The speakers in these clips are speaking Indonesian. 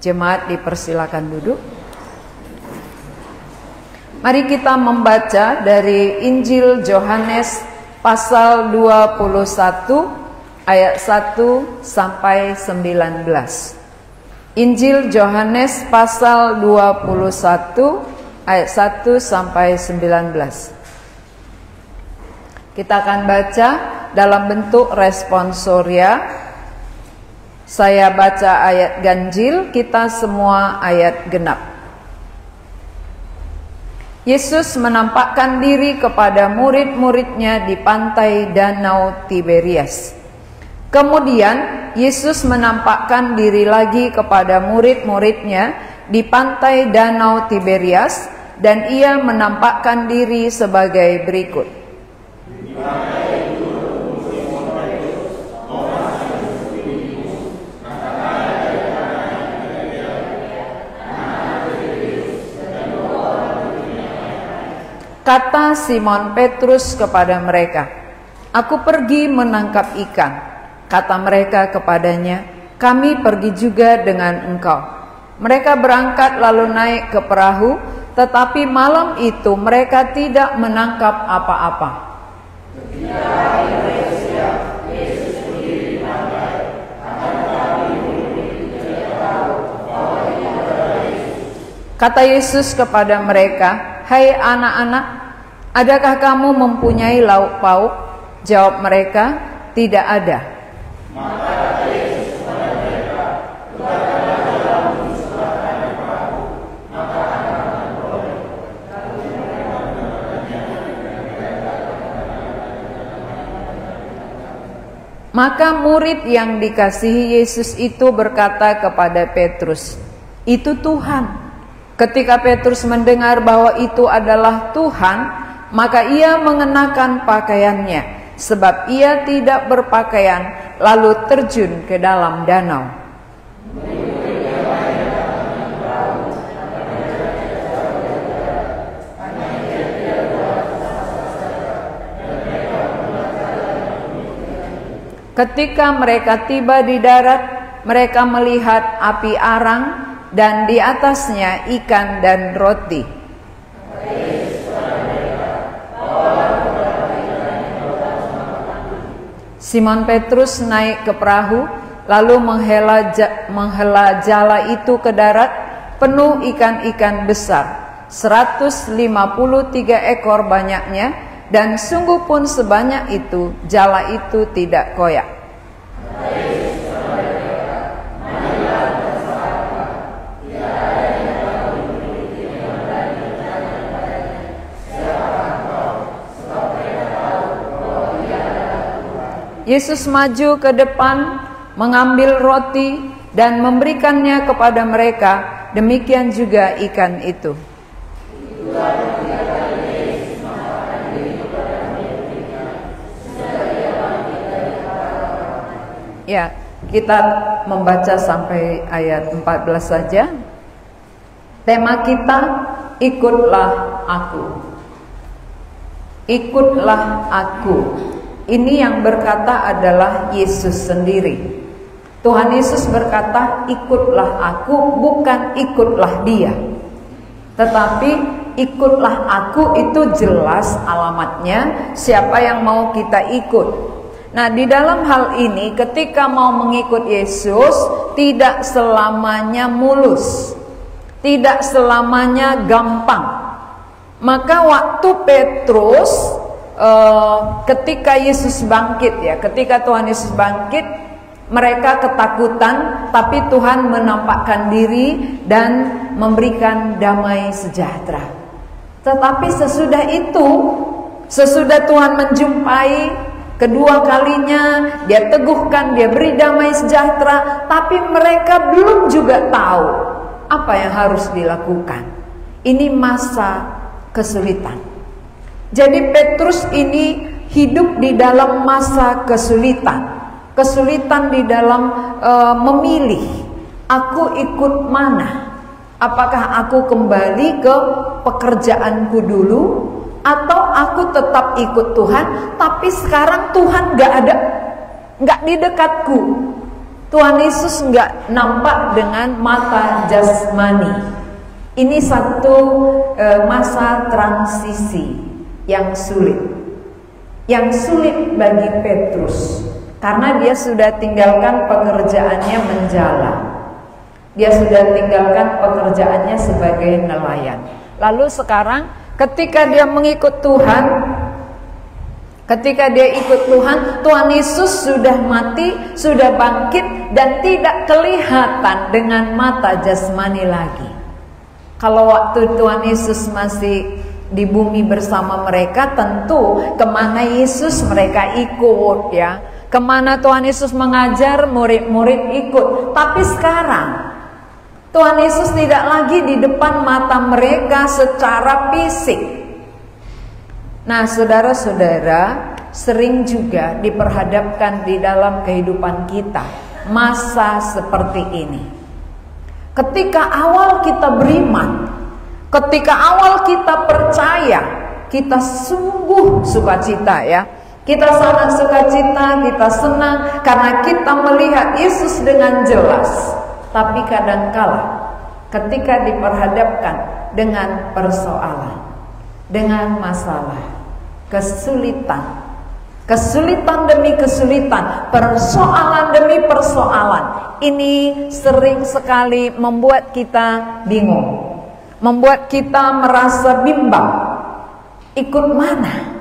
Jemaat dipersilakan duduk. Mari kita membaca dari Injil Yohanes pasal 21 ayat 1 sampai 19. Injil Yohanes pasal 21 ayat 1 sampai 19. Kita akan baca dalam bentuk responsoria. Saya baca ayat ganjil, kita semua ayat genap. Yesus menampakkan diri kepada murid-muridnya di pantai Danau Tiberias. Kemudian Yesus menampakkan diri lagi kepada murid-muridnya di pantai Danau Tiberias, dan ia menampakkan diri sebagai berikut. Kata Simon Petrus kepada mereka, "Aku pergi menangkap ikan." Kata mereka kepadanya, "Kami pergi juga dengan engkau." Mereka berangkat lalu naik ke perahu, tetapi malam itu mereka tidak menangkap apa-apa. Kata Yesus kepada mereka, "Hai anak-anak, adakah kamu mempunyai lauk pauk?" Jawab mereka, "Tidak ada." Maka kata Yesus kepada mereka, "Letakkanlah dalam sebelah perahu, maka akan beroleh." Maka murid yang dikasihi Yesus itu berkata kepada Petrus, "Itu Tuhan." Ketika Petrus mendengar bahwa itu adalah Tuhan, maka ia mengenakan pakaiannya, sebab ia tidak berpakaian, lalu terjun ke dalam danau. Ketika mereka tiba di darat, mereka melihat api arang dan di atasnya ikan dan roti. Simon Petrus naik ke perahu, lalu menghela jala itu ke darat, penuh ikan-ikan besar, 153 ekor banyaknya, dan sungguh pun sebanyak itu, jala itu tidak koyak. Yesus maju ke depan, mengambil roti dan memberikannya kepada mereka, demikian juga ikan itu. Ya, kita membaca sampai ayat 14 saja. Tema kita, ikutlah aku. Ikutlah aku. Ini yang berkata adalah Yesus sendiri. Tuhan Yesus berkata, "Ikutlah aku," bukan "ikutlah dia." Tetapi ikutlah aku itu jelas alamatnya, siapa yang mau kita ikut. Nah, di dalam hal ini ketika mau mengikut Yesus, tidak selamanya mulus, tidak selamanya gampang. Maka waktu Petrus ketika Yesus bangkit, ya, ketika Tuhan Yesus bangkit, mereka ketakutan, tapi Tuhan menampakkan diri dan memberikan damai sejahtera. Tetapi sesudah itu, sesudah Tuhan menjumpai kedua kalinya, dia teguhkan, dia beri damai sejahtera, tapi mereka belum juga tahu apa yang harus dilakukan. Ini masa kesulitan. Jadi Petrus ini hidup di dalam masa kesulitan. Kesulitan di dalam memilih, aku ikut mana? Apakah aku kembali ke pekerjaanku dulu, atau aku tetap ikut Tuhan, tapi sekarang Tuhan gak ada, gak di dekatku. Tuhan Yesus nggak nampak dengan mata jasmani. Ini satu masa transisi yang sulit. Yang sulit bagi Petrus. Karena dia sudah tinggalkan pekerjaannya menjala. Dia sudah tinggalkan pekerjaannya sebagai nelayan. Lalu sekarang ketika dia mengikut Tuhan, ketika dia ikut Tuhan, Tuhan Yesus sudah mati, sudah bangkit, dan tidak kelihatan dengan mata jasmani lagi. Kalau waktu Tuhan Yesus masih di bumi bersama mereka, tentu kemana Yesus mereka ikut, ya. Kemana Tuhan Yesus mengajar, murid-murid ikut. Tapi sekarang Tuhan Yesus tidak lagi di depan mata mereka secara fisik. Nah, saudara-saudara, sering juga diperhadapkan di dalam kehidupan kita masa seperti ini. Ketika awal kita beriman, ketika awal kita percaya, kita sungguh sukacita, ya. Kita sangat sukacita, kita senang karena kita melihat Yesus dengan jelas. Tapi kadangkala ketika diperhadapkan dengan persoalan, dengan masalah, kesulitan demi kesulitan, persoalan demi persoalan, ini sering sekali membuat kita bingung, membuat kita merasa bimbang. Ikut mana?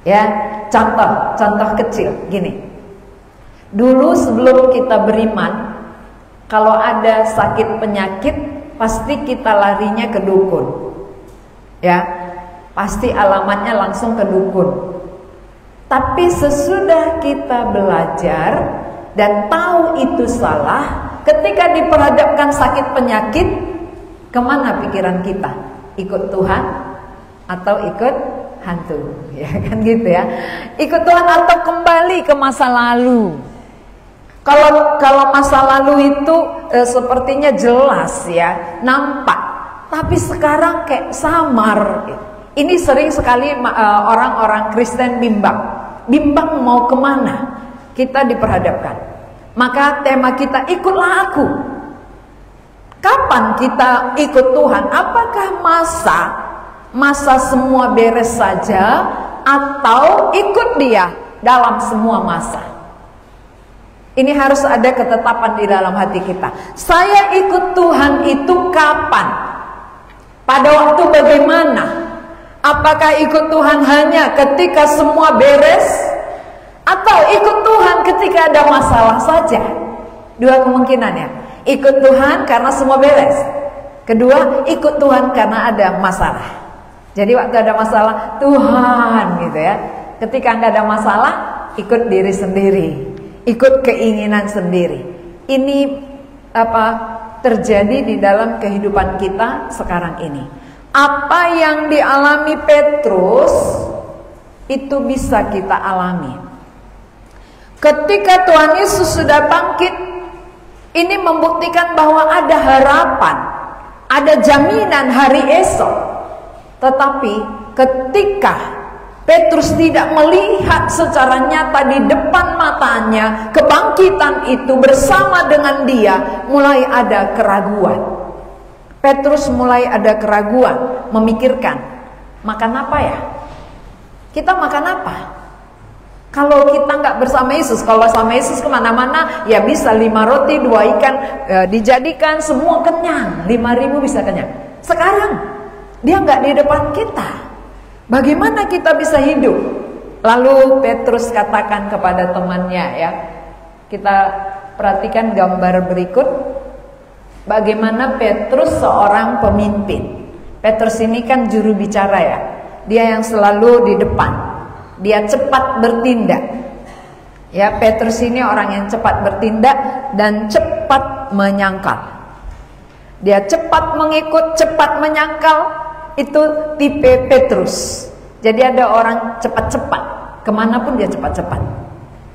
Ya, contoh kecil gini. Dulu sebelum kita beriman, kalau ada sakit penyakit, pasti kita larinya ke dukun. Ya, pasti alamatnya langsung ke dukun. Tapi sesudah kita belajar dan tahu itu salah, ketika diperhadapkan sakit penyakit, kemana pikiran kita? Ikut Tuhan atau ikut hantu? Ya kan gitu ya. Ikut Tuhan atau kembali ke masa lalu? Kalau masa lalu itu sepertinya jelas, ya, nampak. Tapi sekarang kayak samar. Ini sering sekali orang-orang Kristen bimbang mau kemana. Kita diperhadapkan. Maka tema kita, ikutlah aku. Kapan kita ikut Tuhan? Apakah masa semua beres saja, atau ikut Dia dalam semua masa? Ini harus ada ketetapan di dalam hati kita. Saya ikut Tuhan itu kapan? Pada waktu bagaimana? Apakah ikut Tuhan hanya ketika semua beres, atau ikut Tuhan ketika ada masalah saja? Dua kemungkinan, ya. Ikut Tuhan karena semua beres. Kedua, ikut Tuhan karena ada masalah. Jadi waktu ada masalah, Tuhan gitu, ya. Ketika nggak ada masalah, ikut diri sendiri, ikut keinginan sendiri. Ini terjadi di dalam kehidupan kita sekarang ini. Apa yang dialami Petrus itu bisa kita alami. Ketika Tuhan Yesus sudah bangkit, ini membuktikan bahwa ada harapan, ada jaminan hari esok. Tetapi ketika Petrus tidak melihat secara nyata di depan matanya kebangkitan itu bersama dengan dia, mulai ada keraguan. Petrus mulai ada keraguan, memikirkan, makan apa ya? Kita makan apa? Kalau kita nggak bersama Yesus, kalau sama Yesus kemana-mana, ya bisa 5 roti 2 ikan dijadikan semua kenyang, 5.000 bisa kenyang. Sekarang dia nggak di depan kita. Bagaimana kita bisa hidup? Lalu Petrus katakan kepada temannya, ya. Kita perhatikan gambar berikut. Bagaimana Petrus seorang pemimpin. Petrus ini kan juru bicara, ya. Dia yang selalu di depan. Dia cepat bertindak. Ya, Petrus ini orang yang cepat bertindak dan cepat menyangkal. Dia cepat mengikut, cepat menyangkal. Itu tipe Petrus. Jadi ada orang cepat-cepat, kemanapun dia cepat-cepat,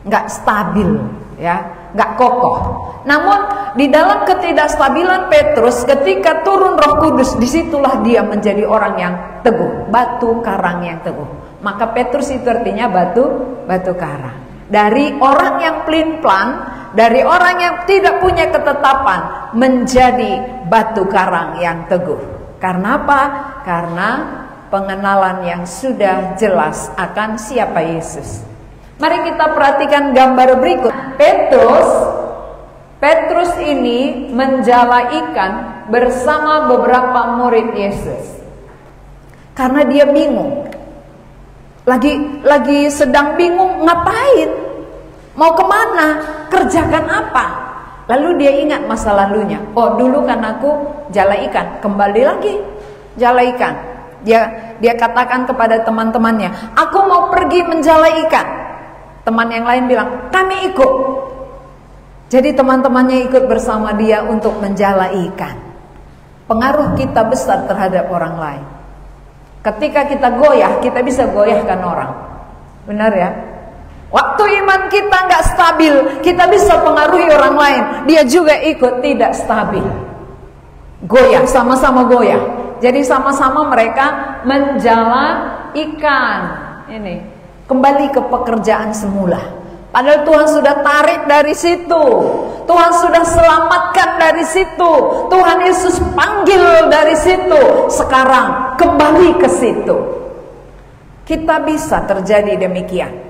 nggak stabil, ya, nggak kokoh. Namun di dalam ketidakstabilan Petrus, ketika turun Roh Kudus, disitulah dia menjadi orang yang teguh, batu karang yang teguh. Maka Petrus itu artinya batu karang. Dari orang yang pelin-pelan, dari orang yang tidak punya ketetapan menjadi batu karang yang teguh. Karena apa? Karena pengenalan yang sudah jelas akan siapa Yesus. Mari kita perhatikan gambar berikut. Petrus ini menjala ikan bersama beberapa murid Yesus. Karena dia bingung. Lagi sedang bingung ngapain? Mau kemana? Kerjakan apa? Lalu dia ingat masa lalunya. Oh, dulu kan aku jala ikan, kembali lagi jala ikan. Dia katakan kepada teman-temannya, aku mau pergi menjala ikan. Teman yang lain bilang, kami ikut. Jadi teman-temannya ikut bersama dia untuk menjala ikan. Pengaruh kita besar terhadap orang lain. Ketika kita goyah, kita bisa goyahkan orang. Benar ya? Waktu iman kita nggak stabil, kita bisa pengaruhi orang lain. Dia juga ikut tidak stabil. Goyah, sama-sama goyah. Jadi sama-sama mereka menjala ikan. Ini kembali ke pekerjaan semula. Padahal Tuhan sudah tarik dari situ. Tuhan sudah selamatkan dari situ. Tuhan Yesus panggil dari situ. Sekarang kembali ke situ. Kita bisa terjadi demikian.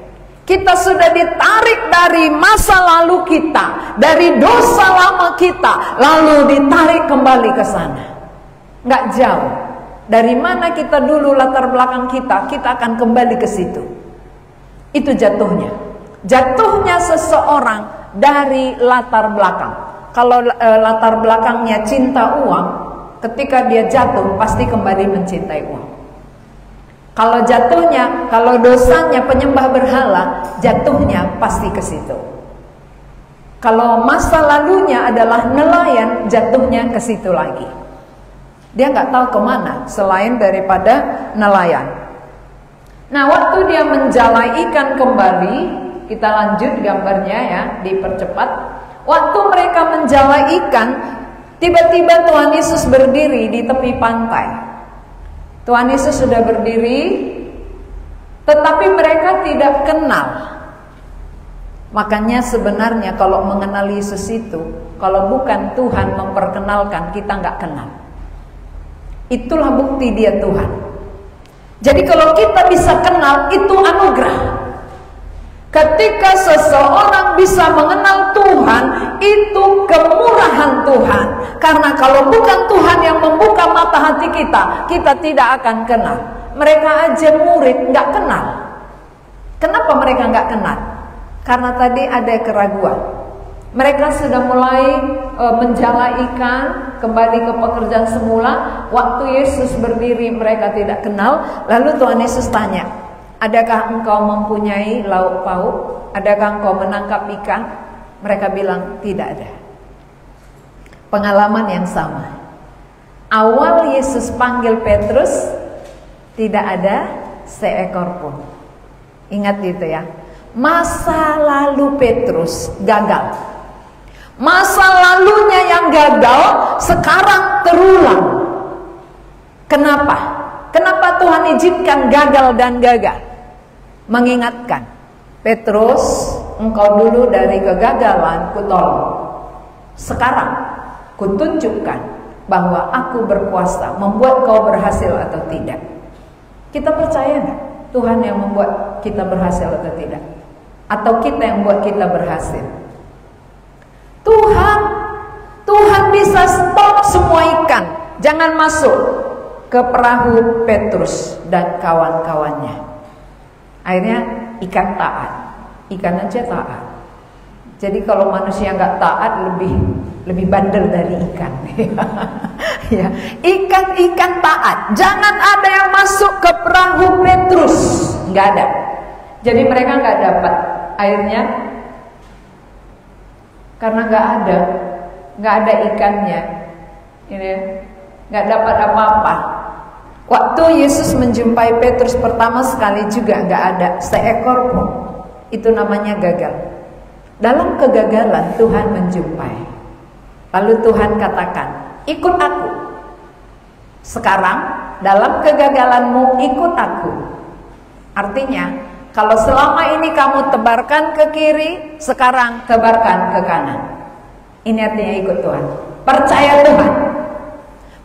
Kita sudah ditarik dari masa lalu kita, dari dosa lama kita, lalu ditarik kembali ke sana. Nggak jauh. Dari mana kita dulu latar belakang kita akan kembali ke situ. Itu jatuhnya. Jatuhnya seseorang dari latar belakang. Kalau latar belakangnya cinta uang, ketika dia jatuh pasti kembali mencintai uang. Kalau jatuhnya, kalau dosanya penyembah berhala, jatuhnya pasti ke situ. Kalau masa lalunya adalah nelayan, jatuhnya ke situ lagi. Dia nggak tahu kemana selain daripada nelayan. Nah, waktu dia menjala ikan kembali, kita lanjut gambarnya ya, dipercepat. Waktu mereka menjala ikan, tiba-tiba Tuhan Yesus berdiri di tepi pantai. Tuhan Yesus sudah berdiri, tetapi mereka tidak kenal. Makanya sebenarnya kalau mengenal Yesus itu, kalau bukan Tuhan memperkenalkan, kita nggak kenal. Itulah bukti dia Tuhan. Jadi kalau kita bisa kenal, itu anugerah. Ketika seseorang bisa mengenal Tuhan, itu kemurahan Tuhan. Karena kalau bukan Tuhan yang membuka mata hati kita, kita tidak akan kenal. Mereka aja murid nggak kenal. Kenapa mereka nggak kenal? Karena tadi ada keraguan. Mereka sudah mulai menjala ikan, kembali ke pekerjaan semula. Waktu Yesus berdiri mereka tidak kenal. Lalu Tuhan Yesus tanya, adakah engkau mempunyai lauk pauk? Adakah engkau menangkap ikan? Mereka bilang tidak ada. Pengalaman yang sama. Awal Yesus panggil Petrus, tidak ada seekor pun. Ingat itu ya. Masa lalu Petrus gagal. Masa lalunya yang gagal sekarang terulang. Kenapa? Kenapa Tuhan izinkan gagal dan gagal? Mengingatkan, Petrus, engkau dulu dari kegagalan kutolong. Sekarang kutunjukkan bahwa aku berkuasa membuat kau berhasil atau tidak. Kita percaya nggak Tuhan yang membuat kita berhasil atau tidak? Atau kita yang membuat kita berhasil? Tuhan bisa stop semua ikan. Jangan masuk ke perahu Petrus dan kawan-kawannya. Akhirnya ikan taat. Ikan aja taat. Jadi kalau manusia nggak taat lebih bandel dari ikan. Ya, ikan taat. Jangan ada yang masuk ke perahu Petrus. Nggak ada. Jadi mereka nggak dapat. Akhirnya karena nggak ada ikannya, ini nggak dapat apa-apa. Waktu Yesus menjumpai Petrus pertama sekali juga nggak ada seekor pun. Itu namanya gagal. Dalam kegagalan Tuhan menjumpai. Lalu Tuhan katakan, ikut aku. Sekarang dalam kegagalanmu ikut aku. Artinya Kalau selama ini kamu tebarkan ke kiri, sekarang tebarkan ke kanan. Ini artinya ikut Tuhan. Percaya Tuhan.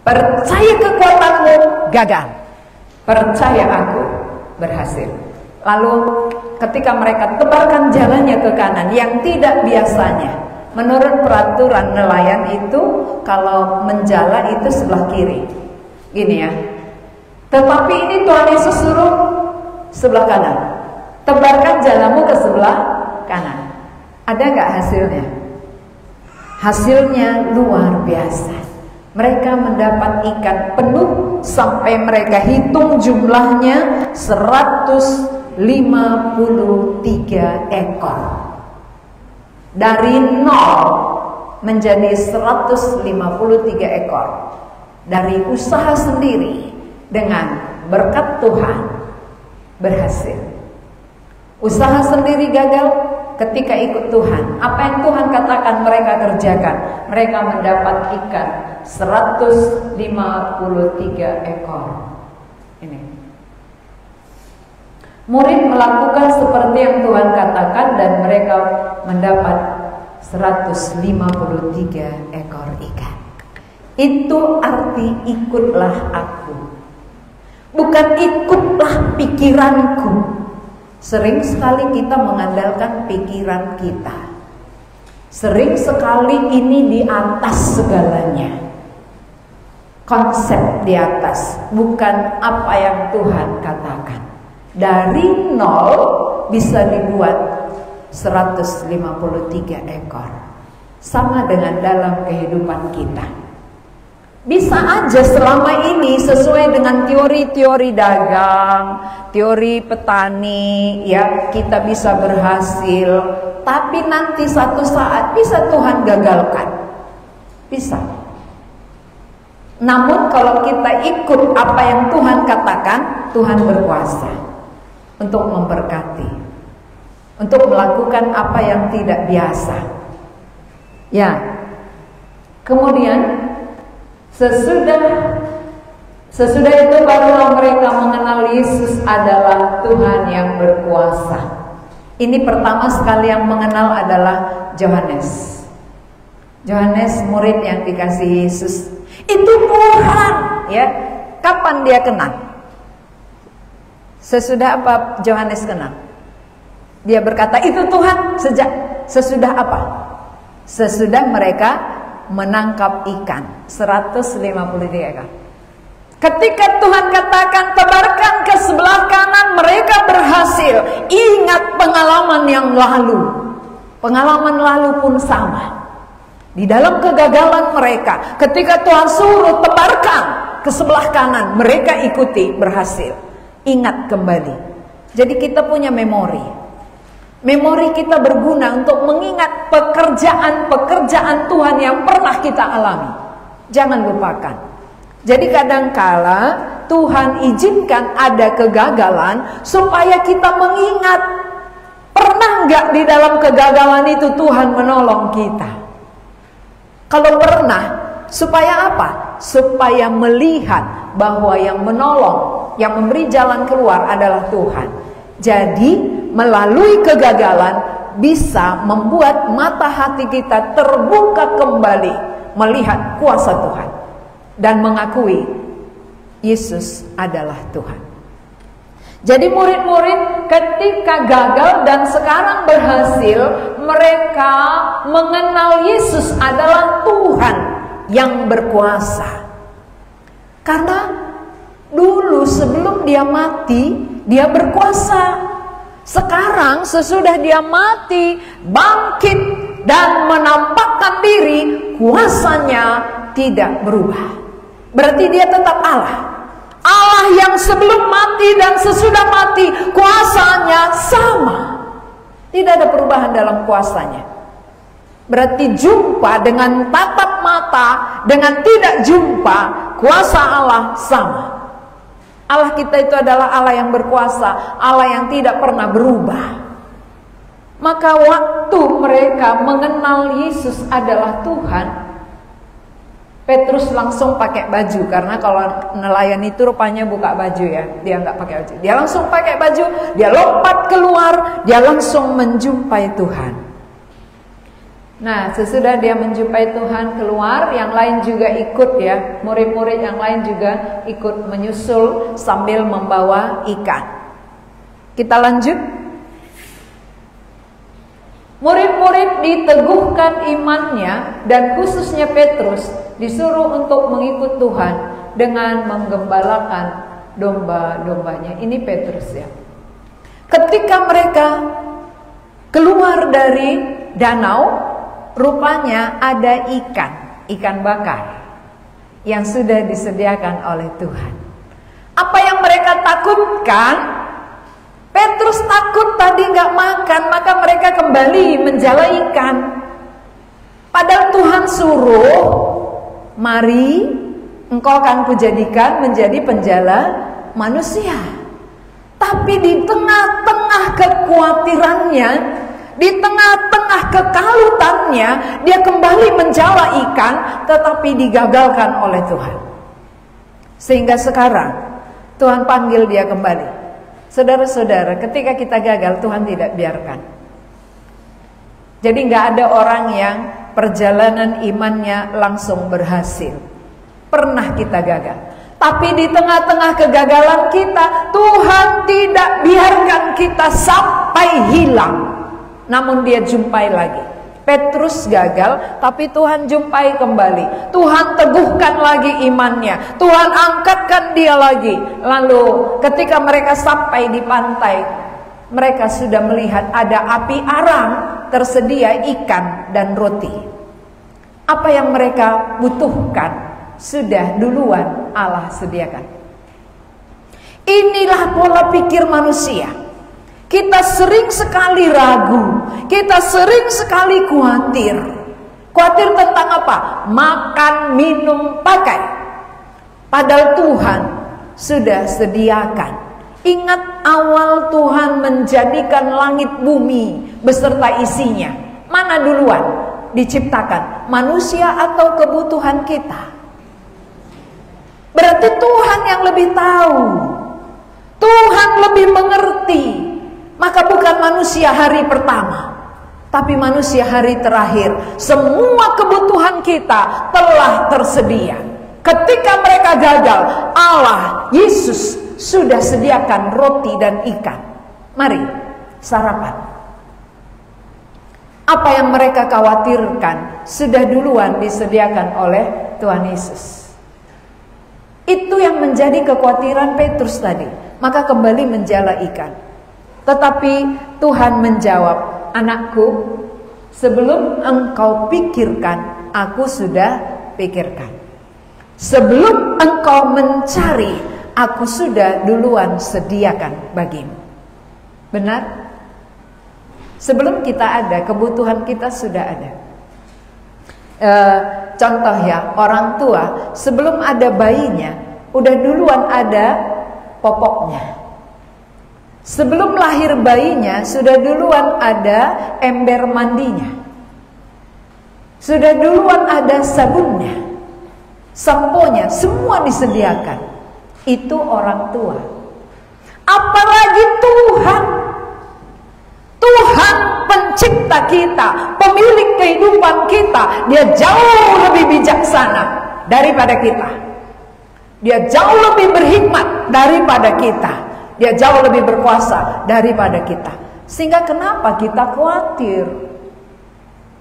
Percaya kekuatanmu, gagal. Percaya aku, berhasil. Lalu ketika mereka tebarkan jalannya ke kanan yang tidak biasanya, menurut peraturan nelayan itu kalau menjala itu sebelah kiri, gini ya. Tetapi ini Tuhan Yesus suruh sebelah kanan. Tebarkan jalamu ke sebelah kanan. Ada nggak hasilnya? Hasilnya luar biasa. Mereka mendapat ikan penuh sampai mereka hitung jumlahnya 153 ekor. Dari 0 menjadi 153 ekor. Dari usaha sendiri dengan berkat Tuhan berhasil. Usaha sendiri gagal ketika ikut Tuhan. Apa yang Tuhan katakan mereka kerjakan. Mereka mendapat ikan 153 ekor. Ini. Murid melakukan seperti yang Tuhan katakan dan mereka mendapat 153 ekor ikan. Itu arti ikutlah aku. Bukan ikutlah pikiranku. Sering sekali kita mengandalkan pikiran kita. Sering sekali ini di atas segalanya. Konsep di atas, bukan apa yang Tuhan katakan. Dari 0 bisa dibuat 153 ekor. Sama dengan dalam kehidupan kita. Bisa aja selama ini sesuai dengan teori-teori dagang, teori petani, ya kita bisa berhasil. Tapi nanti satu saat bisa Tuhan gagalkan. Bisa. Namun kalau kita ikut apa yang Tuhan katakan, Tuhan berkuasa untuk memberkati, untuk melakukan apa yang tidak biasa. Ya. Kemudian Sesudah itu barulah mereka mengenal Yesus adalah Tuhan yang berkuasa. Ini pertama sekali yang mengenal adalah Yohanes. Yohanes murid yang dikasih Yesus. Itu Tuhan, ya. Kapan dia kenal? Sesudah apa Yohanes kenal? Dia berkata, "Itu Tuhan." Sesudah apa? Sesudah mereka menangkap ikan 153 ekor. Ketika Tuhan katakan tebarkan ke sebelah kanan, mereka berhasil. Ingat pengalaman yang lalu. Pengalaman lalu pun sama. Di dalam kegagalan mereka, ketika Tuhan suruh tebarkan ke sebelah kanan, mereka ikuti, berhasil. Ingat kembali. Jadi kita punya memori. Memori kita berguna untuk mengingat pekerjaan-pekerjaan Tuhan yang pernah kita alami. Jangan lupakan. Jadi kadangkala Tuhan izinkan ada kegagalan supaya kita mengingat. Pernah nggak di dalam kegagalan itu Tuhan menolong kita? Kalau pernah, supaya apa? Supaya melihat bahwa yang menolong, yang memberi jalan keluar adalah Tuhan. Jadi melalui kegagalan bisa membuat mata hati kita terbuka kembali melihat kuasa Tuhan dan mengakui Yesus adalah Tuhan. Jadi murid-murid ketika gagal dan sekarang berhasil, mereka mengenal Yesus adalah Tuhan yang berkuasa. Karena dulu sebelum dia mati, dia berkuasa. Sekarang sesudah dia mati, bangkit dan menampakkan diri, kuasanya tidak berubah. Berarti dia tetap Allah. Allah yang sebelum mati dan sesudah mati, kuasanya sama. Tidak ada perubahan dalam kuasanya. Berarti jumpa dengan tatap mata, dengan tidak jumpa, kuasa Allah sama. Allah kita itu adalah Allah yang berkuasa, Allah yang tidak pernah berubah. Maka waktu mereka mengenal Yesus adalah Tuhan, Petrus langsung pakai baju, karena kalau nelayan itu rupanya buka baju ya, dia nggak pakai baju. Dia langsung pakai baju, dia lompat keluar, dia langsung menjumpai Tuhan. Nah, sesudah dia menjumpai Tuhan keluar, yang lain juga ikut ya, murid-murid yang lain juga ikut menyusul sambil membawa ikan. Kita lanjut. Murid-murid diteguhkan imannya, dan khususnya Petrus disuruh untuk mengikut Tuhan dengan menggembalakan domba-dombanya. Ini Petrus ya. Ketika mereka keluar dari danau, rupanya ada ikan bakar yang sudah disediakan oleh Tuhan. Apa yang mereka takutkan? Petrus takut tadi nggak makan, maka mereka kembali menjala ikan. Padahal Tuhan suruh, mari engkau akan kujadikan menjadi penjala manusia. Tapi di tengah-tengah kekhawatirannya, di tengah-tengah kekalutannya, dia kembali menjala ikan, tetapi digagalkan oleh Tuhan. Sehingga sekarang Tuhan panggil dia kembali. Saudara-saudara, ketika kita gagal, Tuhan tidak biarkan. Jadi nggak ada orang yang perjalanan imannya langsung berhasil. Pernah kita gagal. Tapi di tengah-tengah kegagalan kita, Tuhan tidak biarkan kita sampai hilang. Namun dia jumpai lagi. Petrus gagal, tapi Tuhan jumpai kembali. Tuhan teguhkan lagi imannya. Tuhan angkatkan dia lagi. Lalu ketika mereka sampai di pantai, mereka sudah melihat ada api arang, tersedia ikan dan roti. Apa yang mereka butuhkan sudah duluan Allah sediakan. Inilah pola pikir manusia. Kita sering sekali ragu, kita sering sekali khawatir. Khawatir tentang apa? Makan, minum, pakai. Padahal Tuhan sudah sediakan. Ingat awal Tuhan menjadikan langit bumi beserta isinya. Mana duluan diciptakan? Manusia atau kebutuhan kita? Berarti Tuhan yang lebih tahu. Tuhan lebih mengerti. Maka bukan manusia hari pertama, tapi manusia hari terakhir. Semua kebutuhan kita telah tersedia. Ketika mereka gagal, Allah, Yesus sudah sediakan roti dan ikan. Mari sarapan. Apa yang mereka khawatirkan sudah duluan disediakan oleh Tuhan Yesus. Itu yang menjadi kekhawatiran Petrus tadi. Maka kembali menjala ikan. Tetapi Tuhan menjawab, anakku, sebelum engkau pikirkan, aku sudah pikirkan. Sebelum engkau mencari, aku sudah duluan sediakan bagimu. Benar? Sebelum kita ada, kebutuhan kita sudah ada. Contoh ya, orang tua sebelum ada bayinya, udah duluan ada popoknya. Sebelum lahir bayinya, sudah duluan ada ember mandinya. Sudah duluan ada sabunnya, samponya, semua disediakan. Itu orang tua. Apalagi Tuhan. Tuhan pencipta kita, pemilik kehidupan kita. Dia jauh lebih bijaksana daripada kita. Dia jauh lebih berhikmat daripada kita. Dia jauh lebih berkuasa daripada kita. Sehingga kenapa kita khawatir?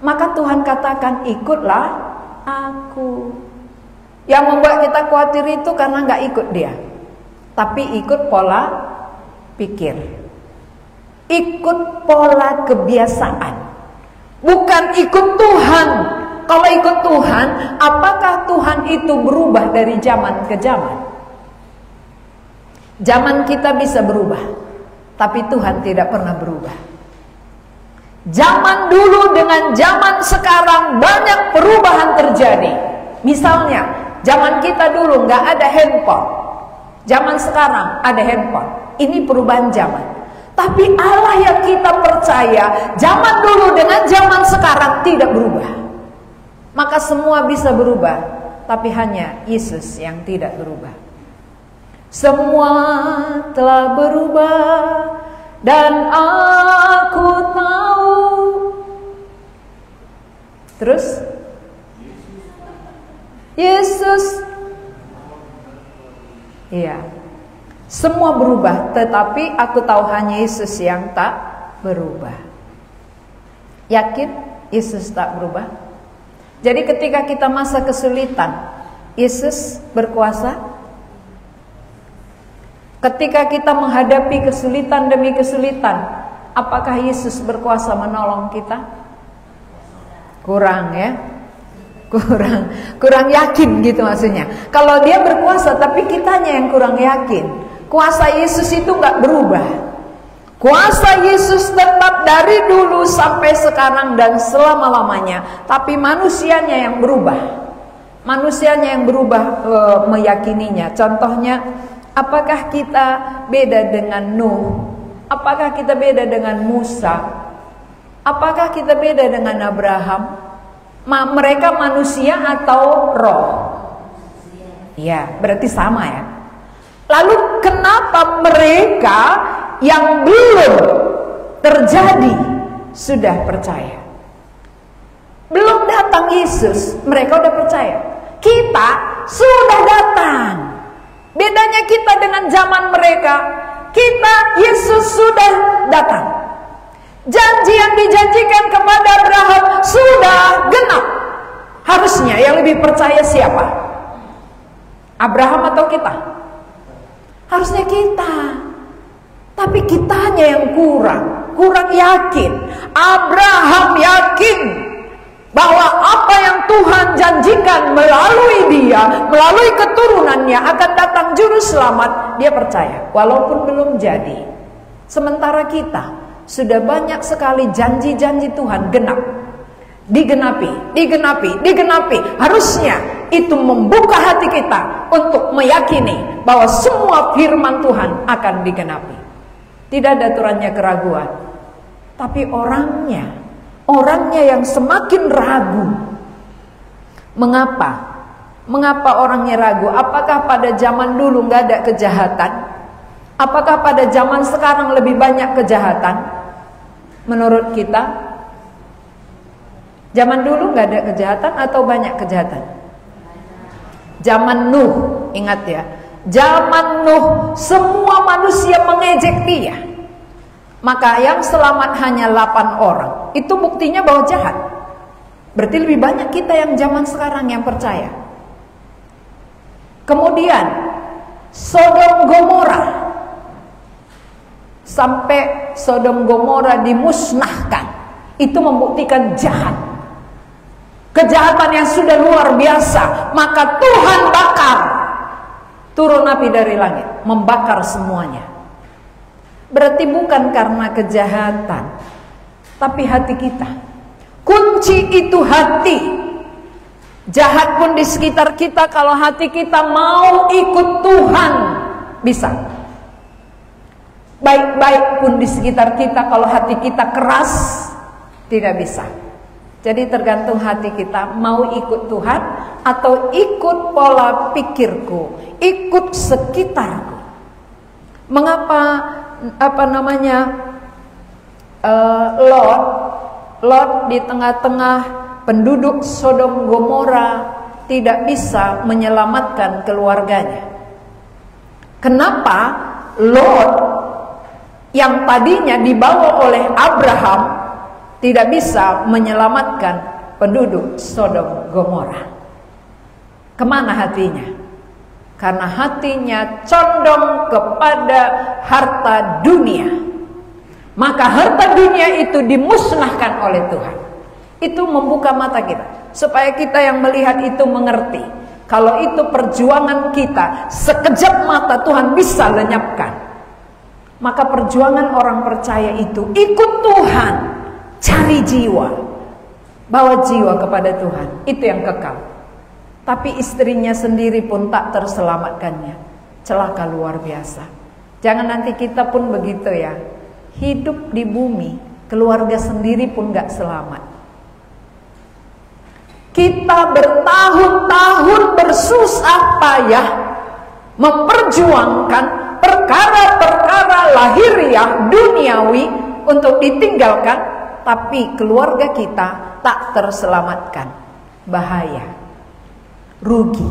Maka Tuhan katakan, ikutlah aku. Yang membuat kita khawatir itu karena nggak ikut dia, tapi ikut pola pikir, ikut pola kebiasaan, bukan ikut Tuhan. Kalau ikut Tuhan, apakah Tuhan itu berubah dari zaman ke zaman? Zaman kita bisa berubah, tapi Tuhan tidak pernah berubah. Zaman dulu dengan zaman sekarang banyak perubahan terjadi. Misalnya, zaman kita dulu nggak ada handphone, zaman sekarang ada handphone. Ini perubahan zaman. Tapi Allah yang kita percaya, zaman dulu dengan zaman sekarang tidak berubah. Maka semua bisa berubah, tapi hanya Yesus yang tidak berubah. Semua telah berubah dan aku tahu. Terus Yesus, iya, semua berubah, tetapi aku tahu hanya Yesus yang tak berubah. Yakin Yesus tak berubah? Jadi ketika kita masa kesulitan, Yesus berkuasa. Ketika kita menghadapi kesulitan demi kesulitan, apakah Yesus berkuasa menolong kita? Kurang ya. Kurang yakin gitu maksudnya. Kalau dia berkuasa tapi kitanya yang kurang yakin. Kuasa Yesus itu nggak berubah. Kuasa Yesus tetap dari dulu sampai sekarang dan selama-lamanya. Tapi manusianya yang berubah. Manusianya yang berubah meyakininya. Contohnya, apakah kita beda dengan Nuh? Apakah kita beda dengan Musa? Apakah kita beda dengan Abraham? Mereka manusia atau roh? Ya, berarti sama ya. Lalu kenapa mereka yang belum terjadi sudah percaya? Belum datang Yesus, mereka udah percaya. Kita sudah datang. Bedanya kita dengan zaman mereka, kita Yesus sudah datang. Janji yang dijanjikan kepada Abraham sudah genap. Harusnya yang lebih percaya siapa? Abraham atau kita? Harusnya kita. Tapi kitanya yang kurang yakin. Abraham yakin bahwa apa yang Tuhan janjikan melalui dia, melalui keturunannya akan datang juru selamat. Dia percaya walaupun belum jadi. Sementara kita sudah banyak sekali janji-janji Tuhan genap, digenapi. Harusnya itu membuka hati kita untuk meyakini bahwa semua firman Tuhan akan digenapi. Tidak ada aturannya keraguan. Tapi orangnya yang semakin ragu. Mengapa orangnya ragu? Apakah pada zaman dulu nggak ada kejahatan? Apakah pada zaman sekarang lebih banyak kejahatan? Menurut kita, zaman dulu nggak ada kejahatan atau banyak kejahatan? Zaman Nuh, ingat ya, zaman Nuh semua manusia mengejek dia. Maka yang selamat hanya 8 orang. Itu buktinya bahwa jahat. Berarti lebih banyak kita yang zaman sekarang yang percaya. Kemudian Sodom Gomora. Sampai Sodom Gomora dimusnahkan. Itu membuktikan jahat. Kejahatan yang sudah luar biasa. Maka Tuhan bakar. Turun api dari langit, membakar semuanya. Berarti bukan karena kejahatan, tapi hati kita. Kunci itu hati. Jahat pun di sekitar kita, kalau hati kita mau ikut Tuhan, bisa. Baik-baik pun di sekitar kita, kalau hati kita keras, tidak bisa. Jadi tergantung hati kita mau ikut Tuhan atau ikut pola pikirku, ikut sekitarku. Mengapa Lot di tengah-tengah penduduk Sodom Gomora tidak bisa menyelamatkan keluarganya? Kenapa Lot yang tadinya dibawa oleh Abraham tidak bisa menyelamatkan penduduk Sodom Gomora? Kemana hatinya? Karena hatinya condong kepada harta dunia. Maka harta dunia itu dimusnahkan oleh Tuhan. Itu membuka mata kita, supaya kita yang melihat itu mengerti. Kalau itu perjuangan kita, sekejap mata Tuhan bisa lenyapkan. Maka perjuangan orang percaya itu ikut Tuhan, cari jiwa, bawa jiwa kepada Tuhan. Itu yang kekal. Tapi istrinya sendiri pun tak terselamatkannya. Celaka luar biasa. Jangan nanti kita pun begitu ya. Hidup di bumi, keluarga sendiri pun gak selamat. Kita bertahun-tahun bersusah payah memperjuangkan perkara-perkara lahiriah duniawi untuk ditinggalkan, tapi keluarga kita tak terselamatkan. Bahaya, rugi,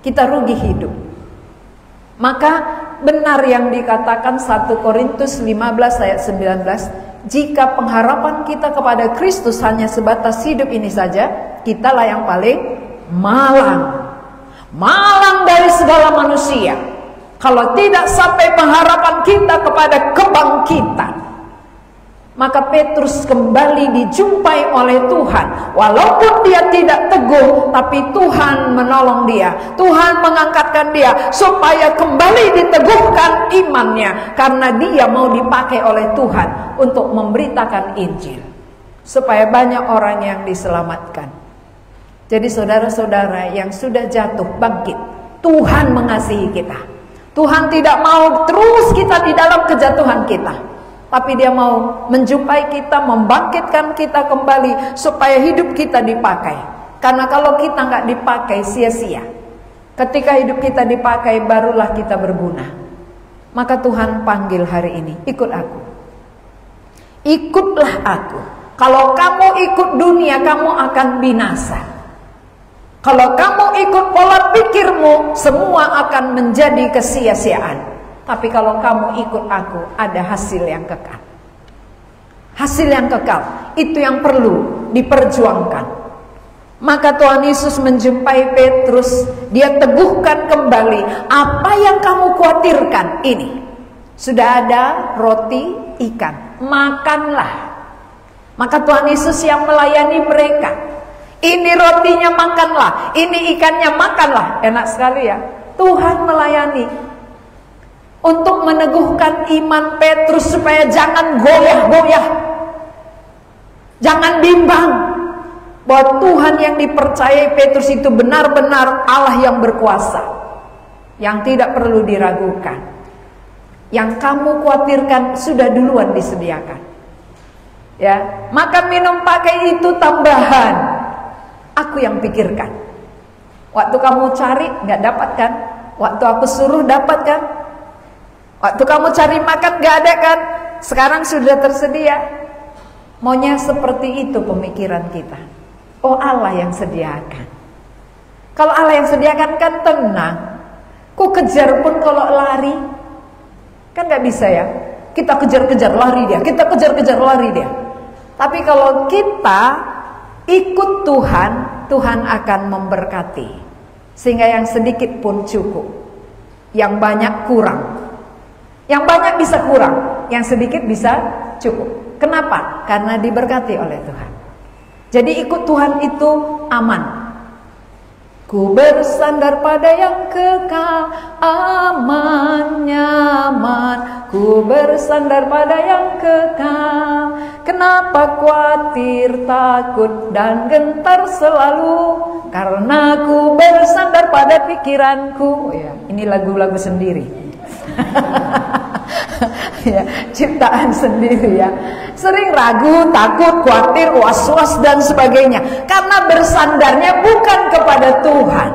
kita rugi hidup. Maka benar yang dikatakan 1 Korintus 15 ayat 19, jika pengharapan kita kepada Kristus hanya sebatas hidup ini saja, kitalah yang paling malang dari segala manusia. Kalau tidak sampai pengharapan kita kepada kebangkitan. Maka Petrus kembali dijumpai oleh Tuhan. Walaupun dia tidak teguh, tapi Tuhan menolong dia. Tuhan mengangkatkan dia supaya kembali diteguhkan imannya, karena dia mau dipakai oleh Tuhan untuk memberitakan Injil, supaya banyak orang yang diselamatkan. Jadi saudara-saudara yang sudah jatuh, bangkit. Tuhan mengasihi kita. Tuhan tidak mau terus kita di dalam kejatuhan kita, tapi dia mau menjumpai kita, membangkitkan kita kembali supaya hidup kita dipakai. Karena kalau kita nggak dipakai, sia-sia. Ketika hidup kita dipakai, barulah kita berguna. Maka Tuhan panggil hari ini, ikut aku. Ikutlah aku. Kalau kamu ikut dunia, kamu akan binasa. Kalau kamu ikut pola pikirmu, semua akan menjadi kesia-siaan. Tapi kalau kamu ikut aku, ada hasil yang kekal. Hasil yang kekal, itu yang perlu diperjuangkan. Maka Tuhan Yesus menjumpai Petrus, dia teguhkan kembali, apa yang kamu khawatirkan ini. Sudah ada roti, ikan, makanlah. Maka Tuhan Yesus yang melayani mereka. Ini rotinya makanlah, ini ikannya makanlah. Enak sekali ya, Tuhan melayani untuk meneguhkan iman Petrus supaya jangan goyah-goyah, jangan bimbang, bahwa Tuhan yang dipercayai Petrus itu benar-benar Allah yang berkuasa, yang tidak perlu diragukan. Yang kamu khawatirkan sudah duluan disediakan. Ya, makan minum pakai itu tambahan. Aku yang pikirkan. Waktu kamu cari nggak dapat kan? Waktu aku suruh dapat kan? Waktu kamu cari makan gak ada kan? Sekarang sudah tersedia. Maunya seperti itu pemikiran kita. Oh, Allah yang sediakan. Kalau Allah yang sediakan kan tenang. Ku kejar pun kalau lari, kan gak bisa ya. Kita kejar-kejar lari dia, kita kejar-kejar lari dia. Tapi kalau kita ikut Tuhan, Tuhan akan memberkati. Sehingga yang sedikit pun cukup, yang banyak kurang. Yang banyak bisa kurang, yang sedikit bisa cukup. Kenapa? Karena diberkati oleh Tuhan. Jadi ikut Tuhan itu aman. Ku bersandar pada yang kekal, aman, nyaman. Ku bersandar pada yang kekal. Kenapa khawatir, takut, dan gentar selalu? Karena ku bersandar pada pikiranku. Ya, ini lagu-lagu sendiri. Ya, ciptaan sendiri ya. Sering ragu, takut, khawatir, was-was dan sebagainya. Karena bersandarnya bukan kepada Tuhan,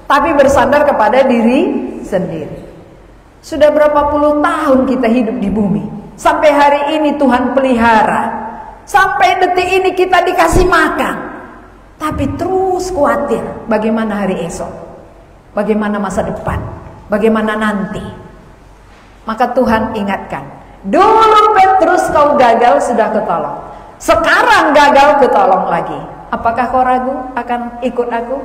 tapi bersandar kepada diri sendiri. Sudah berapa puluh tahun kita hidup di bumi, sampai hari ini Tuhan pelihara. Sampai detik ini kita dikasih makan, tapi terus khawatir bagaimana hari esok, bagaimana masa depan, bagaimana nanti. Maka Tuhan ingatkan, dulu Petrus kau gagal sudah ketolong, sekarang gagal ketolong lagi. Apakah kau ragu akan ikut aku?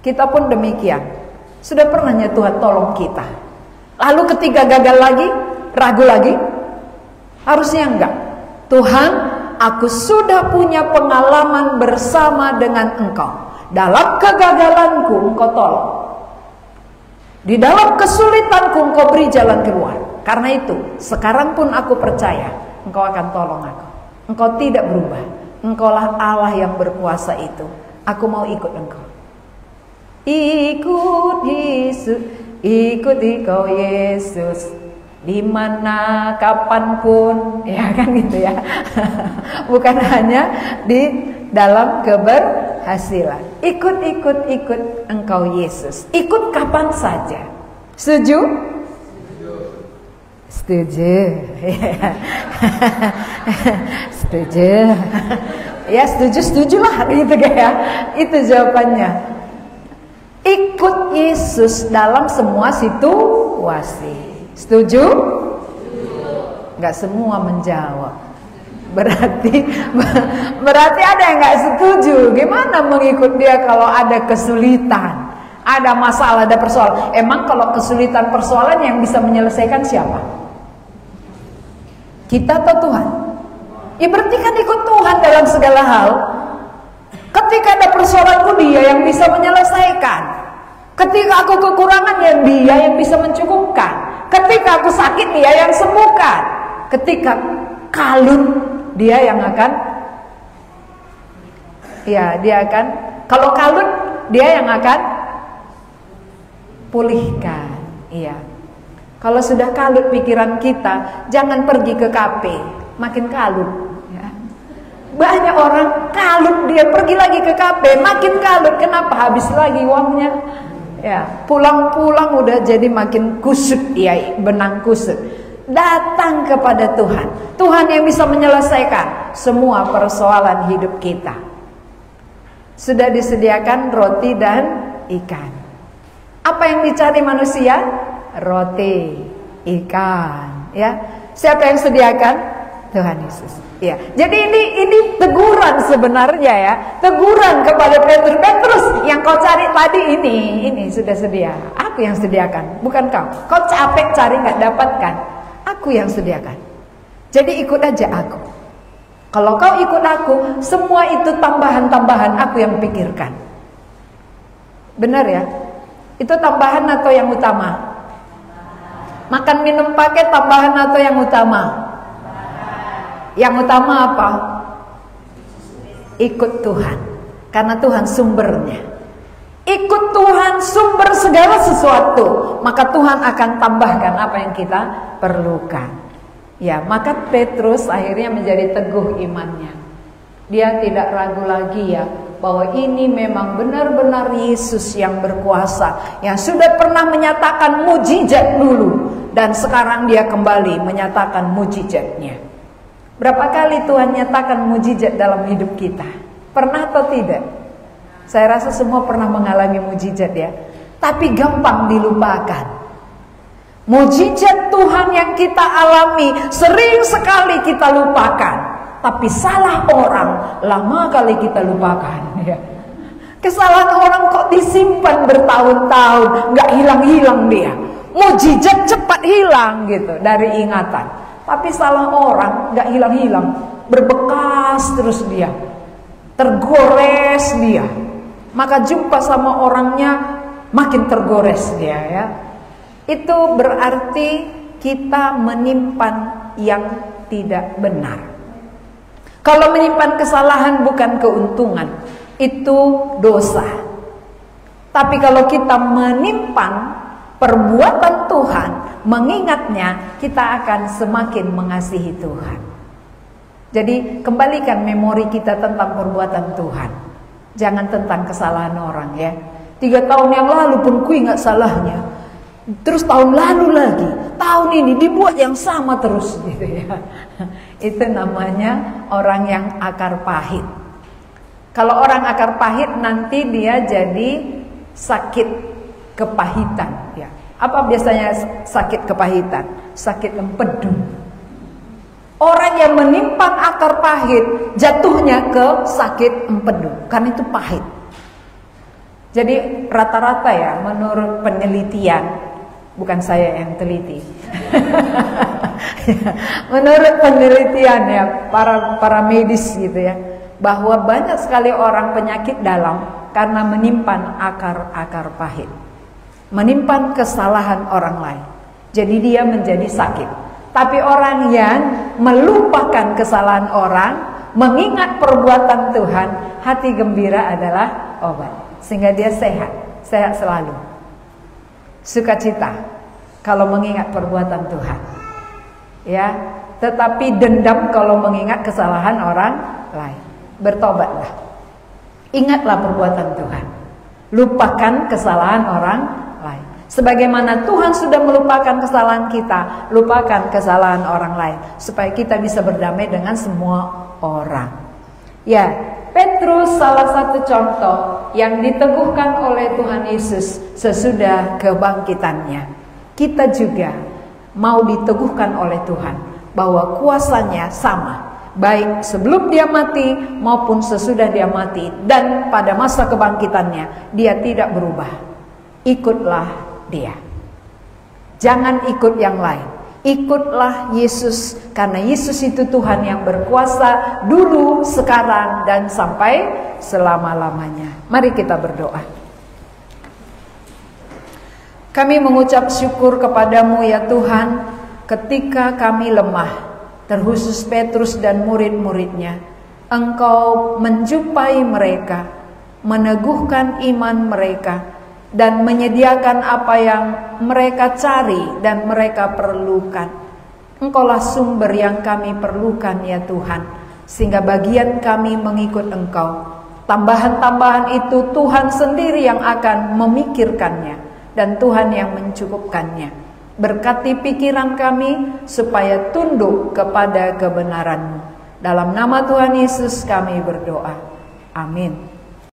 Kita pun demikian. Sudah pernahnya Tuhan tolong kita, lalu ketika gagal lagi, ragu lagi? Harusnya enggak. Tuhan, aku sudah punya pengalaman bersama dengan Engkau. Dalam kegagalanku Engkau tolong, di dalam kesulitanku Engkau beri jalan keluar. Karena itu, sekarang pun aku percaya Engkau akan tolong aku. Engkau tidak berubah. Engkaulah Allah yang berkuasa itu. Aku mau ikut Engkau. Ikut Yesus, ikuti Kau Yesus, di mana kapanpun, ya kan gitu ya. Bukan hanya di dalam keberhasilan. Ikut engkau Yesus. Ikut kapan saja. Setuju? Setuju. Setuju. Ya setujulah gitu ya. Itu jawabannya. Ikut Yesus dalam semua situasi. Setuju? Nggak semua menjawab. Berarti ada yang nggak setuju. Gimana mengikut dia kalau ada kesulitan, ada masalah, ada persoalan? Emang kalau kesulitan persoalan yang bisa menyelesaikan siapa? Kita atau Tuhan? Ya berarti kan ikut Tuhan dalam segala hal. Ketika ada persoalanku, dia yang bisa menyelesaikan. Ketika aku kekurangan, ya dia yang bisa mencukupkan. Ketika aku sakit, dia yang sembuhkan. Ketika kalut, dia yang akan, ya dia akan, kalau kalut, dia yang akan pulihkan. Iya. Kalau sudah kalut pikiran kita, jangan pergi ke kafe, makin kalut. Ya. Banyak orang kalut, dia pergi lagi ke kafe, makin kalut. Kenapa? Habis lagi uangnya. Ya, pulang-pulang udah jadi makin kusut, ya benang kusut. Datang kepada Tuhan. Tuhan yang bisa menyelesaikan semua persoalan hidup kita. Sudah disediakan roti dan ikan. Apa yang dicari manusia? Roti, ikan, ya. Siapa yang sediakan? Tuhan Yesus. Ya. Jadi ini teguran sebenarnya ya. Teguran kepada Petrus. Petrus, yang kau cari tadi ini sudah sedia. Aku yang sediakan, bukan kau. Kau capek cari nggak dapatkan. Aku yang sediakan. Jadi ikut aja aku. Kalau kau ikut aku, semua itu tambahan-tambahan aku yang pikirkan. Benar ya? Itu tambahan atau yang utama? Makan minum pakai tambahan atau yang utama? Yang utama apa? Ikut Tuhan. Karena Tuhan sumbernya. Ikut Tuhan sumber segala sesuatu, maka Tuhan akan tambahkan apa yang kita perlukan. Ya, maka Petrus akhirnya menjadi teguh imannya. Dia tidak ragu lagi ya, bahwa ini memang benar-benar Yesus yang berkuasa, yang sudah pernah menyatakan mujizat dulu, dan sekarang dia kembali menyatakan mujizatnya. Berapa kali Tuhan nyatakan mujizat dalam hidup kita? Pernah atau tidak? Saya rasa semua pernah mengalami mujizat ya. Tapi gampang dilupakan. Mujizat Tuhan yang kita alami sering sekali kita lupakan. Tapi salah orang lama kali kita lupakan ya. Kesalahan orang kok disimpan bertahun-tahun, gak hilang-hilang dia. Mujizat cepat hilang gitu dari ingatan. Tapi salah orang gak hilang-hilang, berbekas terus dia. Tergores dia. Maka jumpa sama orangnya makin tergores dia ya. Itu berarti kita menyimpan yang tidak benar. Kalau menyimpan kesalahan bukan keuntungan, itu dosa. Tapi kalau kita menyimpan perbuatan Tuhan, mengingatnya, kita akan semakin mengasihi Tuhan. Jadi kembalikan memori kita tentang perbuatan Tuhan. Jangan tentang kesalahan orang ya. 3 tahun yang lalu pun ku ingat salahnya. Terus tahun lalu lagi, tahun ini dibuat yang sama terus gitu ya. Itu namanya orang yang akar pahit. Kalau orang akar pahit nanti dia jadi sakit kepahitan ya. Apa biasanya sakit kepahitan? Sakit empedu. Orang yang menyimpan akar pahit jatuhnya ke sakit empedu, karena itu pahit. Jadi rata-rata ya menurut penelitian, bukan saya yang teliti. Menurut penelitian ya para medis gitu ya, bahwa banyak sekali orang penyakit dalam karena menyimpan akar-akar pahit, menyimpan kesalahan orang lain. Jadi dia menjadi sakit. Tapi orang yang melupakan kesalahan orang, mengingat perbuatan Tuhan, hati gembira adalah obat. Sehingga dia sehat selalu. Sukacita kalau mengingat perbuatan Tuhan. Ya, tetapi dendam kalau mengingat kesalahan orang lain. Bertobatlah. Ingatlah perbuatan Tuhan. Lupakan kesalahan orang lain. Sebagaimana Tuhan sudah melupakan kesalahan kita, lupakan kesalahan orang lain, supaya kita bisa berdamai dengan semua orang. Ya, Petrus salah satu contoh yang diteguhkan oleh Tuhan Yesus sesudah kebangkitannya. Kita juga mau diteguhkan oleh Tuhan bahwa kuasanya sama, baik sebelum dia mati maupun sesudah dia mati, dan pada masa kebangkitannya dia tidak berubah. Ikutlah dia, jangan ikut yang lain. Ikutlah Yesus, karena Yesus itu Tuhan yang berkuasa dulu, sekarang, dan sampai selama-lamanya. Mari kita berdoa. Kami mengucap syukur kepadamu ya Tuhan, ketika kami lemah, terkhusus Petrus dan murid-muridnya, Engkau menjumpai mereka, meneguhkan iman mereka, dan menyediakan apa yang mereka cari dan mereka perlukan. Engkaulah sumber yang kami perlukan ya Tuhan, sehingga bagian kami mengikut Engkau. Tambahan-tambahan itu Tuhan sendiri yang akan memikirkannya, dan Tuhan yang mencukupkannya. Berkati pikiran kami supaya tunduk kepada kebenaran-Mu. Dalam nama Tuhan Yesus kami berdoa. Amin.